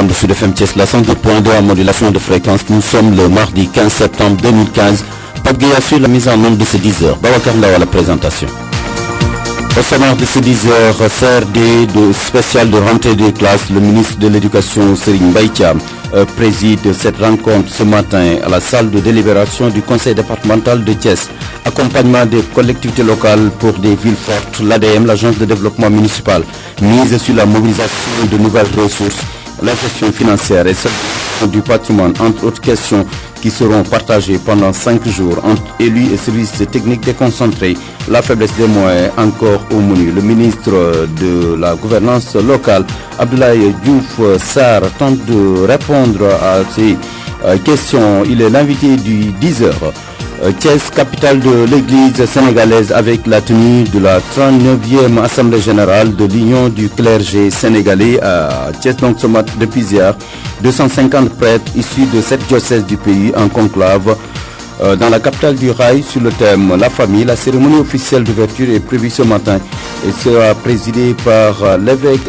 programme de Sud FM Thiès, la 102.2 en modulation de fréquence. Nous sommes le mardi 15 septembre 2015. Pape Gueye sur la mise en onde de ces 10 heures. Babacar Ndao à la présentation. Au sommaire de ces 10 heures, CRD spécial de rentrée des classes, le ministre de l'Éducation Serigne Mbaye Thiam préside cette rencontre ce matin à la salle de délibération du conseil départemental de Thiès. Accompagnement des collectivités locales pour des villes fortes, l'ADM, l'agence de développement municipal, mise sur la mobilisation de nouvelles ressources, la gestion financière et celle du patrimoine, entre autres questions qui seront partagées pendant 5 jours entre élus et services techniques déconcentrés. La faiblesse des moyens encore au menu. Le ministre de la gouvernance locale, Abdoulaye Diouf Sarr, tente de répondre à ces questions. Il est l'invité du 10h. Thiès, capitale de l'église sénégalaise, avec la tenue de la 39e Assemblée générale de l'Union du clergé sénégalais à Thiès, donc ce matin depuis hier. 250 prêtres issus de 7 diocèses du pays en conclave dans la capitale du rail sur le thème La famille. La cérémonie officielle d'ouverture est prévue ce matin et sera présidée par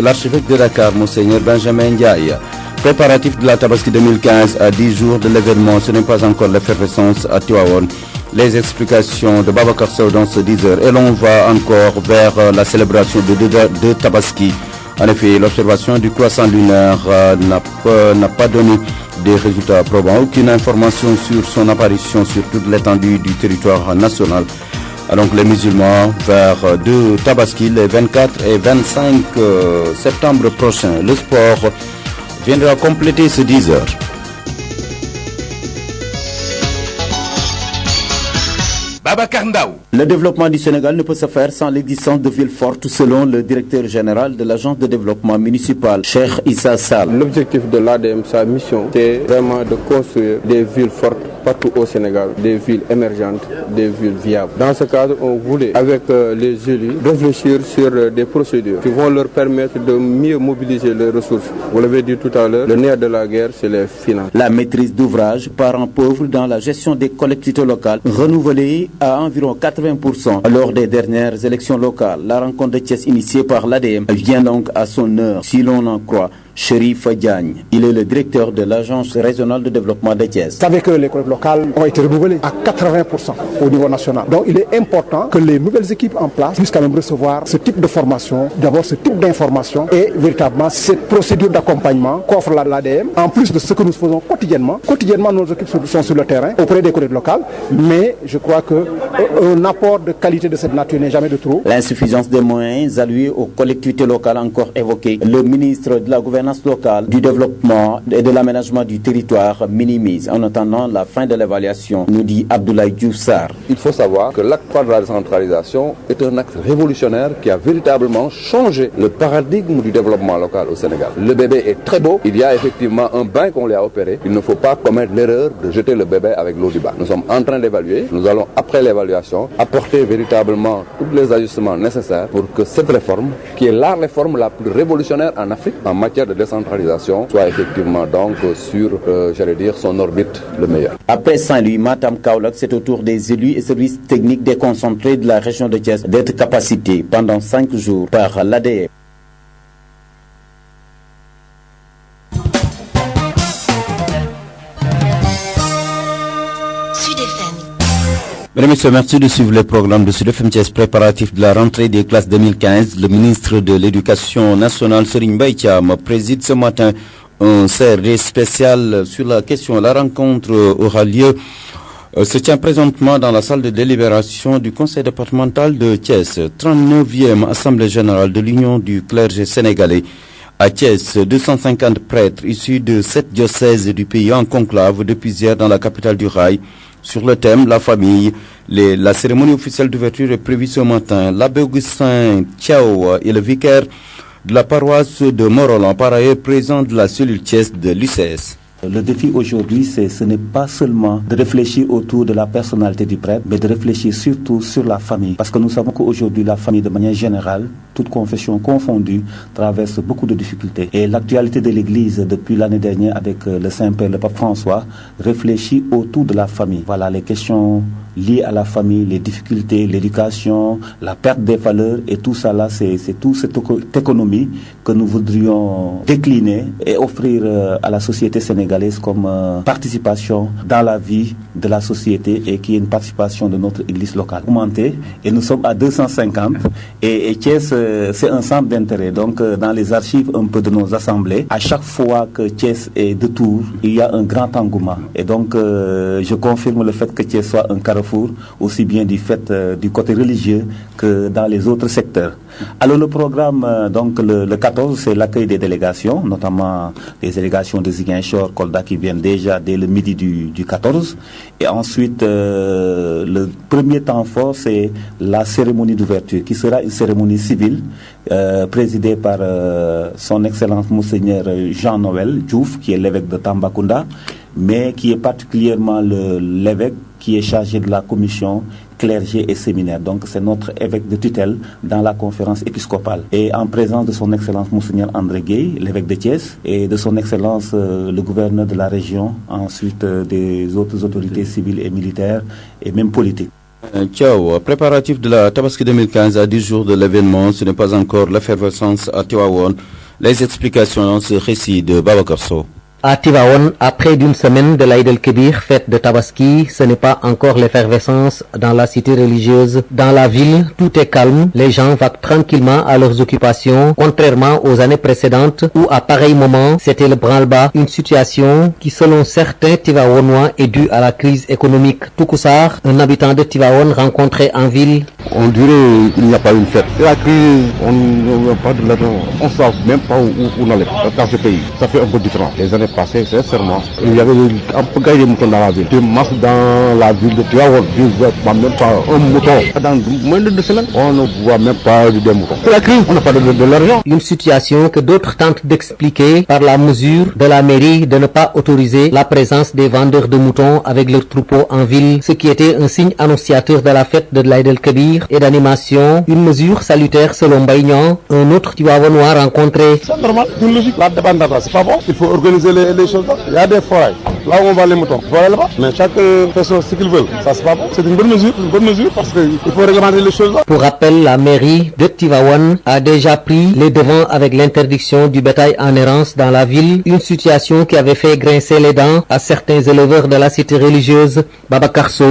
l'archevêque de Dakar, Monseigneur Benjamin Ndiaye. Préparatif de la Tabaski 2015 à 10 jours de l'événement, ce n'est pas encore l'effervescence à Tivaouane. Les explications de Babacar Sow dans ce 10 heures. Et l'on va encore vers la célébration de Tabaski. En effet, l'observation du croissant lunaire n'a pas donné des résultats probants. Aucune information sur son apparition sur toute l'étendue du territoire national. Donc les musulmans vers de Tabaski les 24 et 25 septembre prochains. Le sport viendra compléter ce 10 heures. Babacar Ndao. Le développement du Sénégal ne peut se faire sans l'existence de villes fortes, selon le directeur général de l'agence de développement municipal, Cheikh Issa Sall. L'objectif de l'ADM, sa mission, c'est vraiment de construire des villes fortes partout au Sénégal, des villes émergentes, des villes viables. Dans ce cadre, on voulait, avec les élus, réfléchir sur des procédures qui vont leur permettre de mieux mobiliser les ressources. Vous l'avez dit tout à l'heure, le nerf de la guerre, c'est les finances. La maîtrise d'ouvrage, parents pauvres dans la gestion des collectivités locales, renouvelée à environ 80% lors des dernières élections locales. La rencontre de Thiès initiée par l'ADM vient donc à son heure, si l'on en croit Chérif Diagne. Il est le directeur de l'agence régionale de développement de Thiès. Vous savez que les collectivités locales ont été renouvelées à 80% au niveau national. Donc il est important que les nouvelles équipes en place puissent quand même recevoir ce type de formation, d'avoir ce type d'information et véritablement cette procédure d'accompagnement qu'offre l'ADM, en plus de ce que nous faisons quotidiennement. Quotidiennement, nos équipes sont sur le terrain auprès des collectivités locales, mais je crois qu'un apport de qualité de cette nature n'est jamais de trop. L'insuffisance des moyens alloués aux collectivités locales encore évoquée. Le ministre de la gouvernance locale, du développement et de l'aménagement du territoire minimise en attendant la fin de l'évaluation, nous dit Abdoulaye Diouf Sarr. Il faut savoir que l'acte de la décentralisation est un acte révolutionnaire qui a véritablement changé le paradigme du développement local au Sénégal. Le bébé est très beau, il y a effectivement un bain qu'on lui a opéré. Il ne faut pas commettre l'erreur de jeter le bébé avec l'eau du bain. Nous sommes en train d'évaluer, nous allons après l'évaluation apporter véritablement tous les ajustements nécessaires pour que cette réforme, qui est la réforme la plus révolutionnaire en Afrique en matière de décentralisation, soit effectivement donc sur, son orbite le meilleur. Après Saint-Louis, Matam, Kaolack, c'est au tour des élus et services techniques déconcentrés de la région de Thiès d'être capacités pendant 5 jours par l'ADM. Mesdames et messieurs, merci de suivre les programmes de Sud FM Thiès préparatifs de la rentrée des classes 2015. Le ministre de l'Éducation nationale, Serigne Mbaye Thiam, préside ce matin un CRD spécial sur la question. La rencontre aura lieu, se tient présentement dans la salle de délibération du conseil départemental de Thiès. 39e Assemblée générale de l'Union du clergé sénégalais. À Thiès, 250 prêtres issus de 7 diocèses du pays en conclave depuis hier dans la capitale du rail. Sur le thème La famille, la cérémonie officielle d'ouverture est prévue ce matin. L'abbé Augustin Thiao est le vicaire de la paroisse de Morolan, par ailleurs président de la cellule Thiès de l'UCS. Le défi aujourd'hui, ce n'est pas seulement de réfléchir autour de la personnalité du prêtre, mais de réfléchir surtout sur la famille. Parce que nous savons qu'aujourd'hui, la famille, de manière générale, toutes confessions confondues, traverse beaucoup de difficultés. Et l'actualité de l'Église depuis l'année dernière avec le Saint-Père, le Pape François, réfléchit autour de la famille. Voilà les questions liées à la famille, les difficultés, l'éducation, la perte des valeurs et tout ça là, c'est toute cette économie que nous voudrions décliner et offrir à la société sénégalaise comme participation dans la vie de la société et qui est une participation de notre église locale. Augmenté et nous sommes à 250 et Thiès c'est un centre d'intérêt. Donc dans les archives un peu de nos assemblées, à chaque fois que Thiès est de tour, il y a un grand engouement. Et donc je confirme le fait que Thiès soit un carrefour aussi bien du fait du côté religieux que dans les autres secteurs. Alors le programme, donc le 14, c'est l'accueil des délégations, notamment des délégations de Ziguinchor, Kolda qui viennent déjà dès le midi du 14. Et ensuite, le premier temps fort, c'est la cérémonie d'ouverture, qui sera une cérémonie civile présidée par son Excellence Monseigneur Jean-Noël Diouf, qui est l'évêque de Tambacounda, mais qui est particulièrement l'évêque qui est chargé de la commission clergé et séminaire. Donc c'est notre évêque de tutelle dans la conférence épiscopale. Et en présence de son Excellence Monseigneur André Gueye, l'évêque de Thiès, et de son Excellence le gouverneur de la région, ensuite des autres autorités civiles et militaires et même politiques. Ciao, préparatif de la Tabaski 2015 à 10 jours de l'événement, ce n'est pas encore l'effervescence à Tivaouane. Les explications dans ce récit de Babacar Sow. À Tivaouane, après d'une semaine de l'Aïd el-Kébir, fête de Tabaski, ce n'est pas encore l'effervescence dans la cité religieuse. Dans la ville, tout est calme, les gens vaquent tranquillement à leurs occupations, contrairement aux années précédentes où à pareil moment, c'était le branle-bas, une situation qui selon certains Tivaouanois est due à la crise économique. Toukoussar, un habitant de Tivaouane rencontré en ville. On dirait qu'il n'y a pas une fête. La crise, on n'a pas de l'argent, on ne sait même pas où on allait dans ce pays. Ça fait un peu différent. Les années passé, sincèrement, il y avait un peu de moutons dans la ville. Des masses dans la ville de Tivaouane, je ne vois même pas un mouton. Dans moins de 2 semaines, on ne voit même pas des moutons. C'est la crise, on n'a pas de l'argent. Une situation que d'autres tentent d'expliquer par la mesure de la mairie de ne pas autoriser la présence des vendeurs de moutons avec leurs troupeaux en ville, ce qui était un signe annonciateur de la fête de l'Aïd el-Kébir et d'animation. Une mesure salutaire selon Baïgnan, un autre Tivaouanois rencontré. C'est normal, une logique. La débandade, c'est pas bon. Il faut organiser les choses là. Il y a des forêts. Là où on va les moutons, voilà là-bas. Mais chaque personne ce qu'il veut. Ça c'est pas bon. C'est une bonne mesure parce qu'il faut réglementer les choses là. Pour rappel, la mairie de Tivaouane a déjà pris les devants avec l'interdiction du bétail en errance dans la ville, une situation qui avait fait grincer les dents à certains éleveurs de la cité religieuse. Babacar Sow,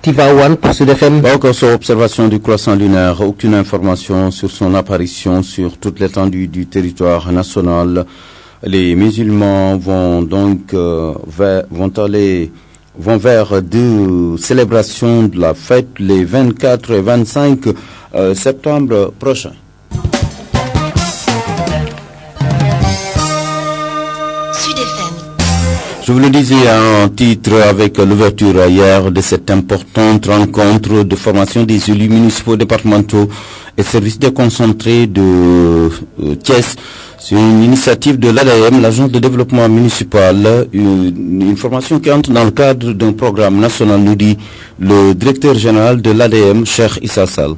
Tivaouane pour Sud FM. Encore sur observation du croissant lunaire, aucune information sur son apparition sur toute l'étendue du territoire national. Les musulmans vont donc vont vers deux célébrations de la fête les 24 et 25 septembre prochains. Je vous le disais en titre avec l'ouverture hier de cette importante rencontre de formation des élus municipaux, départementaux et services déconcentrés de Thiès. C'est une initiative de l'ADM, l'Agence de développement municipal, une formation qui entre dans le cadre d'un programme national, nous dit le directeur général de l'ADM, Cheikh Issa Sall.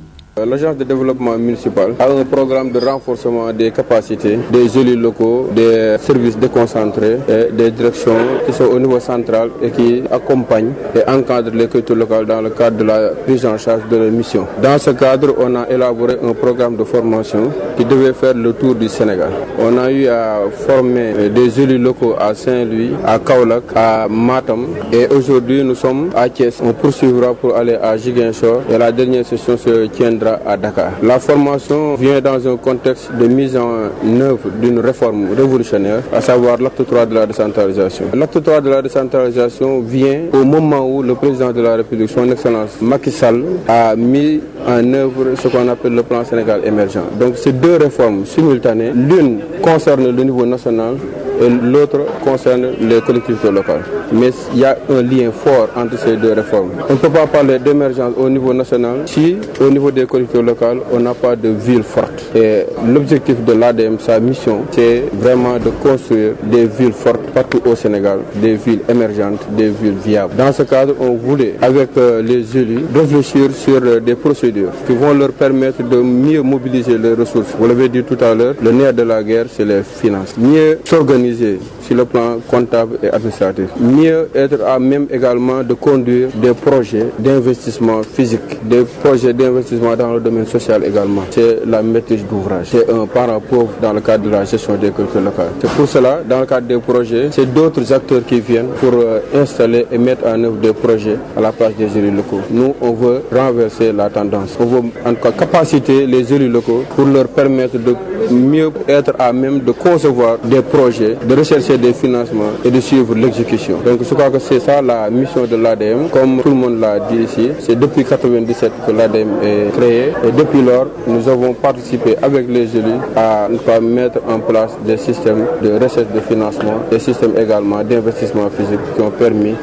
L'agence de développement municipal a un programme de renforcement des capacités des élus locaux, des services déconcentrés et des directions qui sont au niveau central et qui accompagnent et encadrent les cultures locales dans le cadre de la prise en charge de leur mission. Dans ce cadre, on a élaboré un programme de formation qui devait faire le tour du Sénégal. On a eu à former des élus locaux à Saint-Louis, à Kaolack, à Matam et aujourd'hui nous sommes à Thiès. On poursuivra pour aller à Ziguinchor et la dernière session se tiendra à Dakar. La formation vient dans un contexte de mise en œuvre d'une réforme révolutionnaire, à savoir l'acte 3 de la décentralisation. L'acte 3 de la décentralisation vient au moment où le président de la République, son Excellence Macky Sall, a mis en œuvre ce qu'on appelle le plan Sénégal émergent. Donc ces deux réformes simultanées, l'une concerne le niveau national et l'autre concerne les collectivités locales. Mais il y a un lien fort entre ces deux réformes. On ne peut pas parler d'émergence au niveau national si au niveau des collectivités collectivités locales, on n'a pas de ville forte. Et l'objectif de l'ADM, sa mission, c'est vraiment de construire des villes fortes partout au Sénégal, des villes émergentes, des villes viables. Dans ce cadre, on voulait, avec les élus, réfléchir sur des procédures qui vont leur permettre de mieux mobiliser les ressources. Vous l'avez dit tout à l'heure, le nerf de la guerre, c'est les finances. Mieux s'organiser sur le plan comptable et administratif. Mieux être à même également de conduire des projets d'investissement physique, des projets d'investissement dans le domaine social également. C'est la maîtrise d'ouvrage. C'est un parent pauvre dans le cadre de la gestion des collectivités locales. C'est pour cela, dans le cadre des projets, c'est d'autres acteurs qui viennent pour installer et mettre en œuvre des projets à la place des élus locaux. Nous, on veut renverser la tendance. On veut en tout cas capaciter les élus locaux pour leur permettre de mieux être à même de concevoir des projets, de rechercher des financements et de suivre l'exécution. Donc je crois que c'est ça la mission de l'ADM. Comme tout le monde l'a dit ici, c'est depuis 1997 que l'ADM est créé et depuis lors, nous avons participé avec les élus à mettre en place des systèmes de recherche de financement, des systèmes également d'investissement physique qui ont permis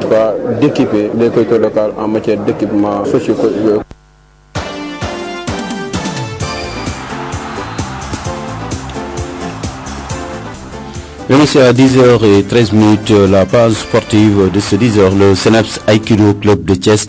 d'équiper les collectivités locales en matière d'équipement socio-culturel. C'est à 10h13, la page sportive de ce 10h. Le Senaps Aikido Club de Thiès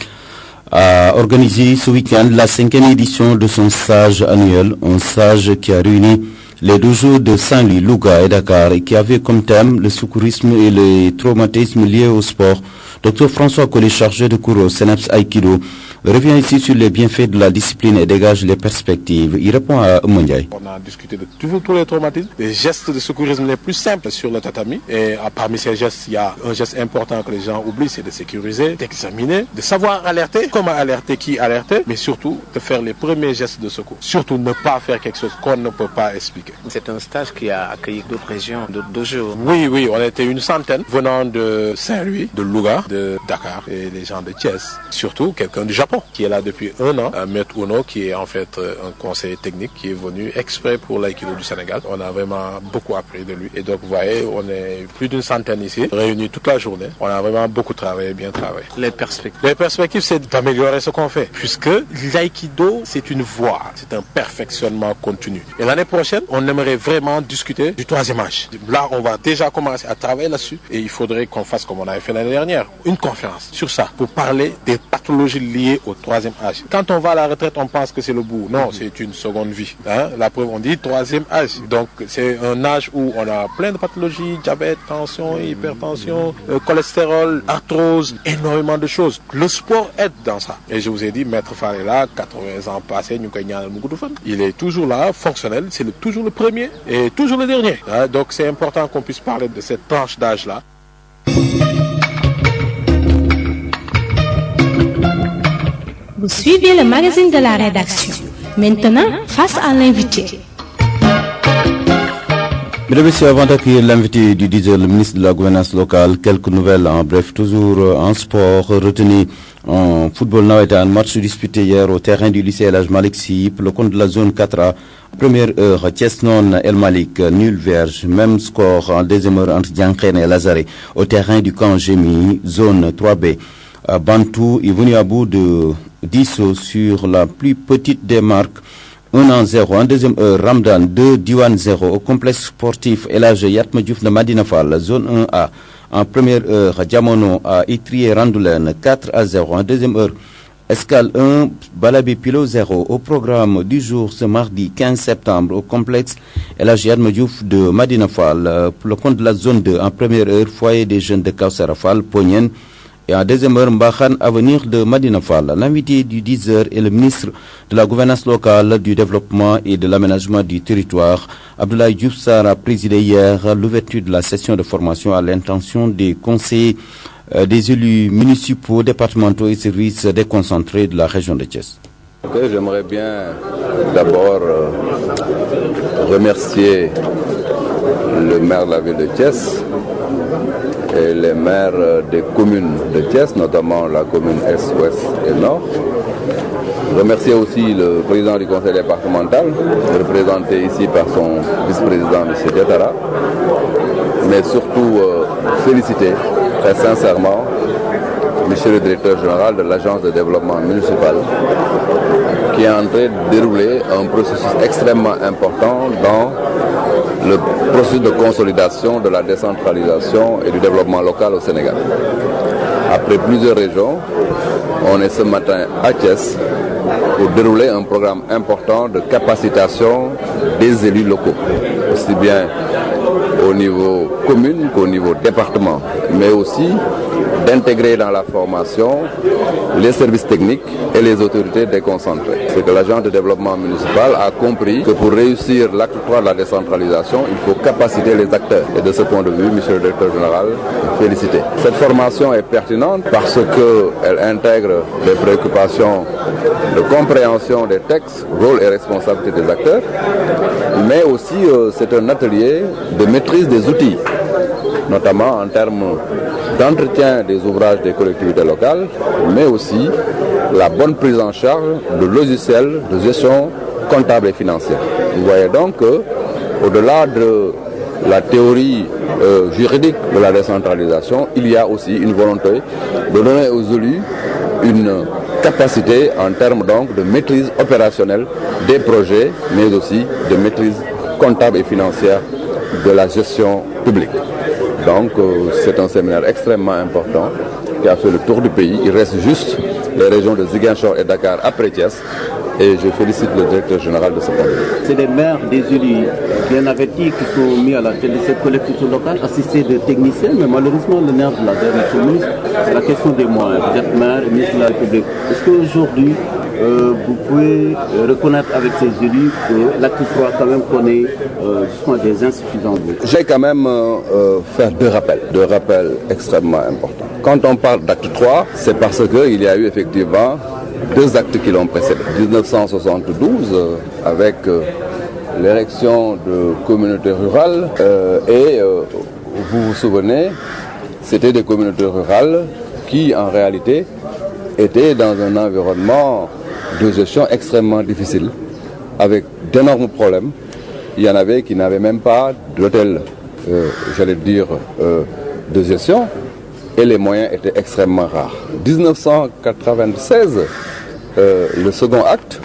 a organisé ce week-end la 5e édition de son stage annuel, un stage qui a réuni les dojos de Saint-Louis, Louga et Dakar et qui avait comme thème le secourisme et les traumatismes liés au sport. Dr François Collet, chargé de cours au Senaps Aikido, revient ici sur les bienfaits de la discipline et dégage les perspectives. Il répond à Mondiaï. On a discuté de tous les traumatismes, les gestes de secourisme les plus simples sur le tatami. Et parmi ces gestes, il y a un geste important que les gens oublient, c'est de sécuriser, d'examiner, de savoir alerter, comment alerter, qui alerter, mais surtout de faire les premiers gestes de secours. Surtout ne pas faire quelque chose qu'on ne peut pas expliquer. C'est un stage qui a accueilli d'autres régions, d'autres dojos. Oui, on était une centaine venant de Saint-Louis, de Louga, de Dakar et les gens de Thiès. Surtout quelqu'un du Japon qui est là depuis 1 an, Maître Uno, qui est en fait un conseiller technique qui est venu exprès pour l'aïkido du Sénégal. On a vraiment beaucoup appris de lui. Et donc vous voyez, on est plus d'une centaine ici, réunis toute la journée. On a vraiment beaucoup travaillé, bien travaillé. Les perspectives, c'est d'améliorer ce qu'on fait. Puisque l'aïkido, c'est une voie, c'est un perfectionnement continu. Et l'année prochaine, on aimerait vraiment discuter du 3e âge. Là, on va déjà commencer à travailler là-dessus. Et il faudrait qu'on fasse comme on avait fait l'année dernière, une conférence sur ça, pour parler des pathologies liées au 3e âge. Quand on va à la retraite, on pense que c'est le bout. Non, c'est une seconde vie. La preuve, on dit 3e âge. Donc, c'est un âge où on a plein de pathologies, diabète, tension, hypertension, cholestérol, arthrose, énormément de choses. Le sport aide dans ça. Et je vous ai dit, Maître Fall est là, 80 ans passés, il est toujours là, fonctionnel, c'est toujours le premier et toujours le dernier. Donc, c'est important qu'on puisse parler de cette tranche d'âge-là. Vous suivez le magazine de la rédaction. Maintenant, face à l'invité. Mesdames et messieurs, avant d'accueillir l'invité du 10h, le ministre de la Gouvernance locale, quelques nouvelles en bref, toujours en sport, retenu en football nawetan, match disputé hier au terrain du lycée El Hadj Malick Sy, le compte de la zone 4A, première heure, Thiès non El Malick, nul vierge, même score en deuxième heure entre Diankhène et Lazare, au terrain du camp Gémi, zone 3B. Bantou est venu à bout de 10 sur la plus petite des marques, 1-0. En deuxième heure, Ramdan 2, Diwan 0. Au complexe sportif El Hadj Yatma Diouf de Madina Fall, zone 1A. En première heure, Diamono a étrié Randoulène 4-0. En deuxième heure, Escale 1, Balabi Pilo 0. Au programme du jour, ce mardi 15 septembre, au complexe El Hadj Yatma Diouf de Madina Fall, pour le compte de la zone 2. En première heure, foyer des jeunes de Kausara Fall, Pognen. Et en deuxième heure, Mbakhan, avenir de Madina Fall. L'invité du 10h est le ministre de la Gouvernance locale, du développement et de l'aménagement du territoire. Abdoulaye Diouf Sarr a présidé hier l'ouverture de la session de formation à l'intention des conseillers, des élus municipaux, départementaux et services déconcentrés de la région de Thiès. J'aimerais bien d'abord remercier le maire de la ville de Thiès et les maires des communes de Thiès, notamment la commune Est, Ouest et Nord. Remercier aussi le président du conseil départemental, représenté ici par son vice-président M. Diatara, mais surtout féliciter très sincèrement M. le directeur général de l'agence de développement municipal, qui est en train de dérouler un processus extrêmement important dans le processus de consolidation de la décentralisation et du développement local au Sénégal. Après plusieurs régions, on est ce matin à Thiès pour dérouler un programme important de capacitation des élus locaux, aussi bien au niveau commune qu'au niveau département, mais aussi d'intégrer dans la formation les services techniques et les autorités déconcentrées. C'est que l'agent de développement municipal a compris que pour réussir l'acte 3 de la décentralisation, il faut capaciter les acteurs. Et de ce point de vue, monsieur le directeur général, félicité. Cette formation est pertinente parce qu'elle intègre les préoccupations de compréhension des textes, rôle et responsabilité des acteurs, mais aussi c'est un atelier de maîtrise des outils, notamment en termes d'entretien des ouvrages des collectivités locales, mais aussi la bonne prise en charge de logiciels de gestion comptable et financière. Vous voyez donc qu'au-delà de la théorie juridique de la décentralisation, il y a aussi une volonté de donner aux élus une capacité en termes donc de maîtrise opérationnelle des projets, mais aussi de maîtrise comptable et financière de la gestion publique. Donc c'est un séminaire extrêmement important qui a fait le tour du pays. Il reste juste les régions de Ziguinchor et Dakar après Thiès. Et je félicite le directeur général de ce projet. C'est des maires, des élus bien avertis qui sont mis à la tête de cette collectivité locale, assistés de techniciens, mais malheureusement le nerf de la guerre, monsieur le ministre, c'est la question des moyens. Vous êtes maire, ministre de la République. Est-ce qu'aujourd'hui, vous pouvez reconnaître avec ces élus que l'acte 3 quand même connaît justement des insuffisances? J'ai quand même fait deux rappels extrêmement importants. Quand on parle d'acte 3, c'est parce qu'il y a eu effectivement deux actes qui l'ont précédé. 1972, avec l'érection de communautés rurales, et vous vous souvenez, c'était des communautés rurales qui en réalité étaient dans un environnement de gestion extrêmement difficile, avec d'énormes problèmes. Il y en avait qui n'avaient même pas d'hôtel, de gestion, et les moyens étaient extrêmement rares. 1996, le second acte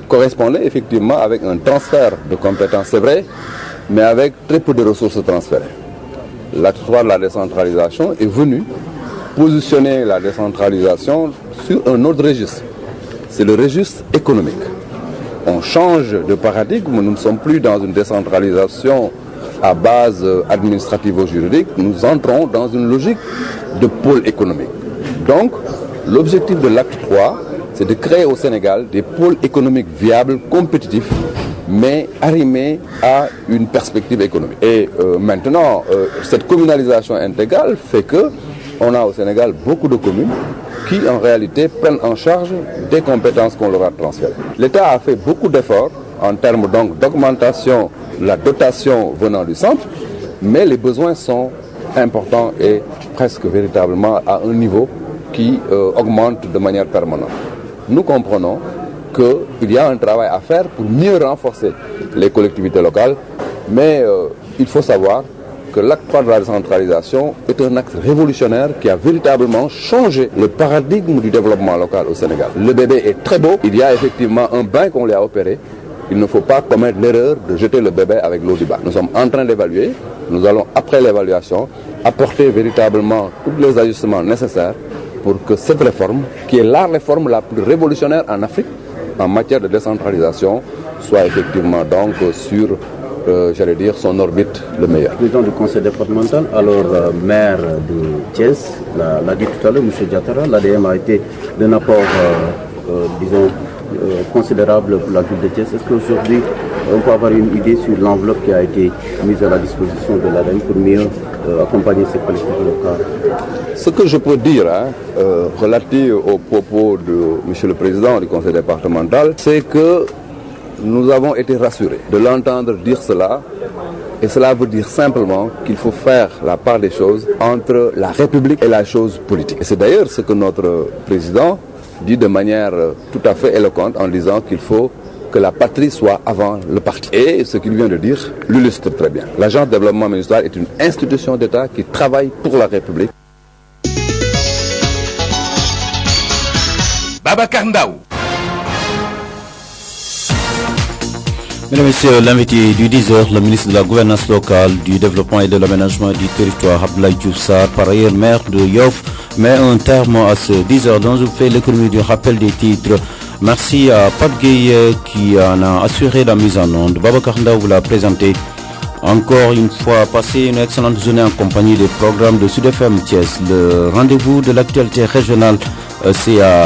correspondait effectivement avec un transfert de compétences, c'est vrai, mais avec très peu de ressources transférées. L'acte 3 de la décentralisation est venu positionner la décentralisation sur un autre registre. C'est le registre économique. On change de paradigme, nous ne sommes plus dans une décentralisation à base administrativo-juridique, nous entrons dans une logique de pôle économique. Donc, l'objectif de l'acte 3, c'est de créer au Sénégal des pôles économiques viables, compétitifs, mais arrimés à une perspective économique. Et maintenant, cette communalisation intégrale fait que on a au Sénégal beaucoup de communes qui en réalité prennent en charge des compétences qu'on leur a transférées. L'État a fait beaucoup d'efforts en termes donc d'augmentation de la dotation venant du centre, mais les besoins sont importants et presque véritablement à un niveau qui augmente de manière permanente. Nous comprenons qu'il y a un travail à faire pour mieux renforcer les collectivités locales, mais il faut savoir que l'acte 3 de la décentralisation est un acte révolutionnaire qui a véritablement changé le paradigme du développement local au Sénégal. Le bébé est très beau, il y a effectivement un bain qu'on lui a opéré. Il ne faut pas commettre l'erreur de jeter le bébé avec l'eau du bain. Nous sommes en train d'évaluer, nous allons après l'évaluation apporter véritablement tous les ajustements nécessaires pour que cette réforme, qui est la réforme la plus révolutionnaire en Afrique en matière de décentralisation, soit effectivement donc sur son orbite le meilleur. Président du conseil départemental, alors maire de Thiès, l'a dit tout à l'heure, M. Diatara, l'ADM a été d'un apport, considérable pour la ville de Thiès. Est-ce qu'aujourd'hui, on peut avoir une idée sur l'enveloppe qui a été mise à la disposition de l'ADM pour mieux accompagner ces collectivités locales? Ce que je peux dire, relatif aux propos de M. le Président du conseil départemental, c'est que nous avons été rassurés de l'entendre dire cela, et cela veut dire simplement qu'il faut faire la part des choses entre la République et la chose politique. Et c'est d'ailleurs ce que notre Président dit de manière tout à fait éloquente en disant qu'il faut que la patrie soit avant le parti. Et ce qu'il vient de dire l'illustre très bien. L'Agence de développement municipal est une institution d'État qui travaille pour la République. Babacar Ndaw. Mesdames et messieurs, l'invité du 10h, le ministre de la Gouvernance locale, du Développement et de l'Aménagement du territoire, Abdoulaye Diouf Sarr, par ailleurs maire de Yoff, met un terme à ce 10h dont je fais l'économie du rappel des titres. Merci à Pape Gueye qui en a assuré la mise en onde. Babacar Ndaw vous l'a présenté. Encore une fois, passez une excellente journée en compagnie des programmes de Sud FM Thiès. Le rendez-vous de l'actualité régionale, c'est à